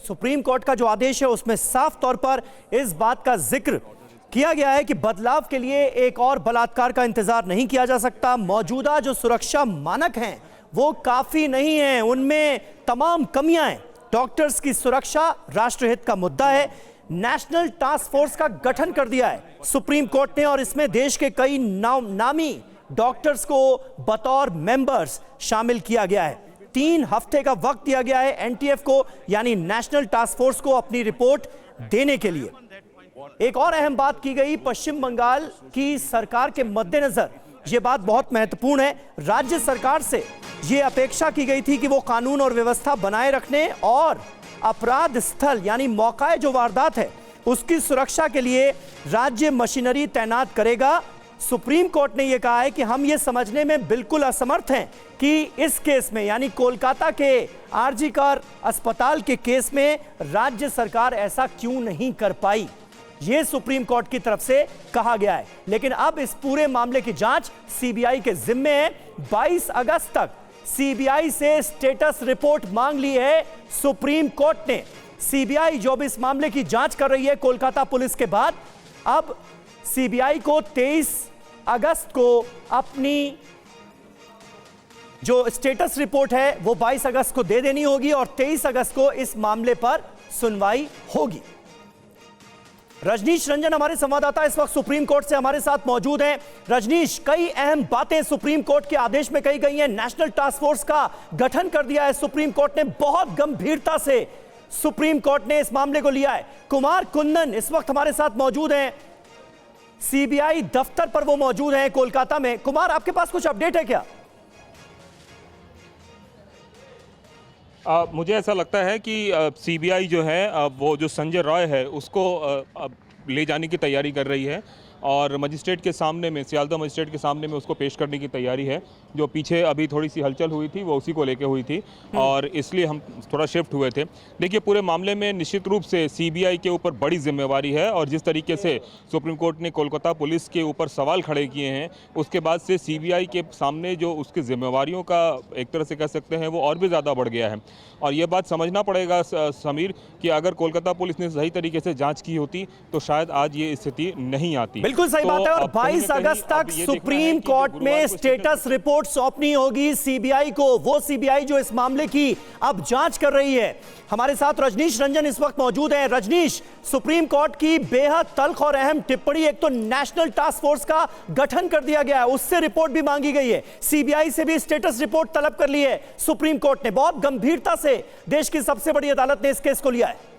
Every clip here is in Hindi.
सुप्रीम कोर्ट का जो आदेश है उसमें साफ तौर पर इस बात का जिक्र किया गया है कि बदलाव के लिए एक और बलात्कार का इंतजार नहीं किया जा सकता। मौजूदा जो सुरक्षा मानक हैं वो काफी नहीं है, उनमें तमाम कमियां हैं। डॉक्टर्स की सुरक्षा राष्ट्रहित का मुद्दा है। नेशनल टास्क फोर्स का गठन कर दिया है सुप्रीम कोर्ट ने और इसमें देश के कई नामी डॉक्टर्स को बतौर मेंबर्स शामिल किया गया है। 3 हफ्ते का वक्त दिया गया है एनटीएफ को यानी नेशनल टास्क फोर्स को अपनी रिपोर्ट देने के लिए। एक और अहम बात की गई पश्चिम बंगाल की सरकार के मद्देनजर, यह बात बहुत महत्वपूर्ण है। राज्य सरकार से यह अपेक्षा की गई थी कि वो कानून और व्यवस्था बनाए रखने और अपराध स्थल यानी मौका जो वारदात है उसकी सुरक्षा के लिए राज्य मशीनरी तैनात करेगा। सुप्रीम कोर्ट ने यह कहा है कि हम ये समझने में बिल्कुल असमर्थ हैं कि इस केस में यानी कोलकाता के आरजी कर अस्पताल के केस में राज्य सरकार ऐसा क्यों नहीं कर पाई, यह सुप्रीम कोर्ट की तरफ से कहा गया है। लेकिन अब इस पूरे मामले की जांच सीबीआई के जिम्मे है। 22 अगस्त तक सीबीआई से स्टेटस रिपोर्ट मांग ली है सुप्रीम कोर्ट ने। सीबीआई जो भी इस मामले की जांच कर रही है कोलकाता पुलिस के बाद, अब सीबीआई को 23 अगस्त को अपनी जो स्टेटस रिपोर्ट है वो 22 अगस्त को दे देनी होगी और 23 अगस्त को इस मामले पर सुनवाई होगी। रजनीश रंजन हमारे संवाददाता इस वक्त सुप्रीम कोर्ट से हमारे साथ मौजूद हैं। रजनीश, कई अहम बातें सुप्रीम कोर्ट के आदेश में कही गई हैं। नेशनल टास्क फोर्स का गठन कर दिया है सुप्रीम कोर्ट ने, बहुत गंभीरता से सुप्रीम कोर्ट ने इस मामले को लिया है। कुमार कुंदन इस वक्त हमारे साथ मौजूद हैं, सीबीआई दफ्तर पर वो मौजूद हैं कोलकाता में। कुमार, आपके पास कुछ अपडेट है क्या? मुझे ऐसा लगता है कि सीबीआई जो है वो जो संजय रॉय है उसको ले जाने की तैयारी कर रही है और मजिस्ट्रेट के सामने में, सियालदह मजिस्ट्रेट के सामने में उसको पेश करने की तैयारी है। जो पीछे अभी थोड़ी सी हलचल हुई थी वो उसी को लेके हुई थी और इसलिए हम थोड़ा शिफ्ट हुए थे। देखिए, पूरे मामले में निश्चित रूप से सीबीआई के ऊपर बड़ी जिम्मेवारी है और जिस तरीके से सुप्रीम कोर्ट ने कोलकाता पुलिस के ऊपर सवाल खड़े किए हैं उसके बाद से सीबीआई के सामने जो उसकी जिम्मेवारियों का एक तरह से कह सकते हैं वो और भी ज़्यादा बढ़ गया है। और ये बात समझना पड़ेगा समीर कि अगर कोलकाता पुलिस ने सही तरीके से जाँच की होती तो शायद आज ये स्थिति नहीं आती। बिल्कुल सही बात है। और 22 अगस्त तक सुप्रीम कोर्ट में स्टेटस रिपोर्ट सौंपनी होगी सीबीआई को, वो सीबीआई जो इस मामले की अब जांच कर रही है। हमारे साथ रजनीश रंजन इस वक्त मौजूद हैं। रजनीश, सुप्रीम कोर्ट की बेहद तल्ख और अहम टिप्पणी, एक तो नेशनल टास्क फोर्स का गठन कर दिया गया है, उससे रिपोर्ट भी मांगी गई है, सीबीआई से भी स्टेटस रिपोर्ट तलब कर ली है सुप्रीम कोर्ट ने। बहुत गंभीरता से देश की सबसे बड़ी अदालत ने इस केस को लिया है।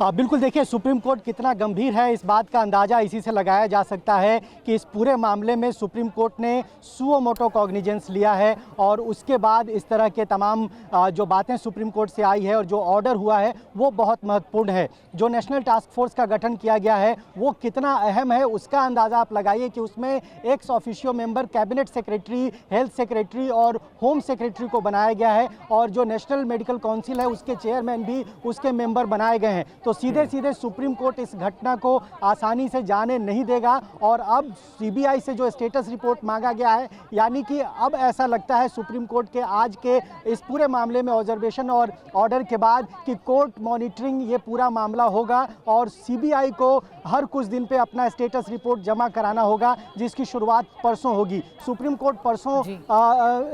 बिल्कुल, देखिए सुप्रीम कोर्ट कितना गंभीर है इस बात का अंदाज़ा इसी से लगाया जा सकता है कि इस पूरे मामले में सुप्रीम कोर्ट ने सुओ मोटो कॉग्निजेंस लिया है और उसके बाद इस तरह के तमाम जो बातें सुप्रीम कोर्ट से आई है और जो ऑर्डर हुआ है वो बहुत महत्वपूर्ण है। जो नेशनल टास्क फोर्स का गठन किया गया है वो कितना अहम है उसका अंदाज़ा आप लगाइए कि उसमें ex officio member, cabinet secretary, health secretary और होम सेक्रेटरी को बनाया गया है और जो नेशनल मेडिकल काउंसिल है उसके चेयरमैन भी उसके मेंबर बनाए गए हैं। तो सीधे सीधे सुप्रीम कोर्ट इस घटना को आसानी से जाने नहीं देगा और अब सीबीआई से जो स्टेटस रिपोर्ट मांगा गया है, यानी कि अब ऐसा लगता है सुप्रीम कोर्ट के आज के इस पूरे मामले में ऑब्जर्वेशन और ऑर्डर के बाद कि कोर्ट मॉनिटरिंग ये पूरा मामला होगा और सीबीआई को हर कुछ दिन पे अपना स्टेटस रिपोर्ट जमा कराना होगा, जिसकी शुरुआत परसों होगी। सुप्रीम कोर्ट परसों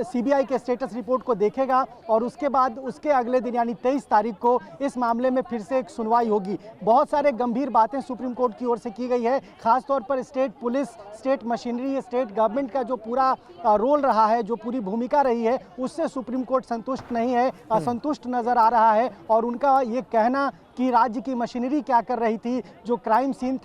सीबीआई के स्टेटस रिपोर्ट को देखेगा और उसके बाद उसके अगले दिन यानी 23 तारीख को इस मामले में फिर से एक सुनवाई होगी। बहुत सारे गंभीर बातें सुप्रीम कोर्ट की ओर से की गई है, खासतौर पर state police, state machinery, state government का जो पूरा रोल रहा है, जो पूरी भूमिका रही है, उससे सुप्रीम कोर्ट संतुष्ट नहीं है, असंतुष्ट नजर आ रहा है और उनका ये कहना कि राज्य की मशीनरी क्या कर रही थी, जो क्राइम सीन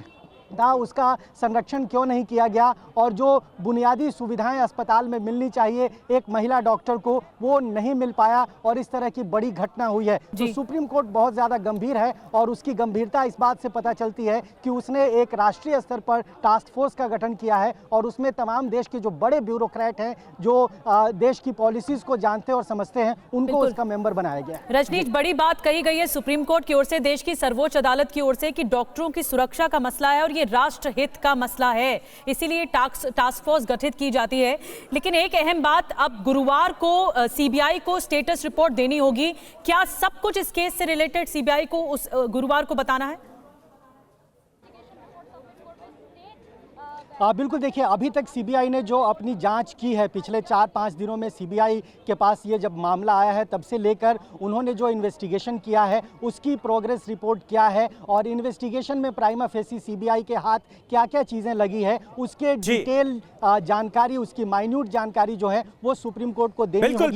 था उसका संरक्षण क्यों नहीं किया गया और जो बुनियादी सुविधाएं अस्पताल में मिलनी चाहिए एक महिला डॉक्टर को वो नहीं मिल पाया और इस तरह की बड़ी घटना हुई है। तो सुप्रीम कोर्ट बहुत ज़्यादा गंभीर है और उसकी गंभीरता इस बात से पता चलती है कि उसने एक राष्ट्रीय स्तर पर टास्क फोर्स का गठन किया है और उसमें तमाम देश के जो बड़े ब्यूरोक्रेट हैं, जो देश की पॉलिसीज को जानते और समझते हैं, उनको उसका मेंबर बनाया गया है। रजनीश, बड़ी बात कही गई है सुप्रीम कोर्ट की ओर से, देश की सर्वोच्च अदालत की ओर से कि डॉक्टरों की सुरक्षा का मसला है और ये राष्ट्रहित का मसला है, इसीलिए टास्क फोर्स गठित की जाती है। लेकिन एक अहम बात, अब गुरुवार को सीबीआई को स्टेटस रिपोर्ट देनी होगी। क्या सब कुछ इस केस से रिलेटेड सीबीआई को उस गुरुवार को बताना है? बिल्कुल, देखिए अभी तक सीबीआई ने जो अपनी जांच की है, पिछले 4-5 दिनों में सीबीआई के पास ये जब मामला आया है तब से लेकर उन्होंने जो इन्वेस्टिगेशन किया है उसकी प्रोग्रेस रिपोर्ट क्या है और इन्वेस्टिगेशन में प्राइमा फेसी सीबीआई के हाथ क्या क्या चीज़ें लगी है उसके डिटेल जानकारी, उसकी माइन्यूट जानकारी जो है वो सुप्रीम कोर्ट को देनी होगी।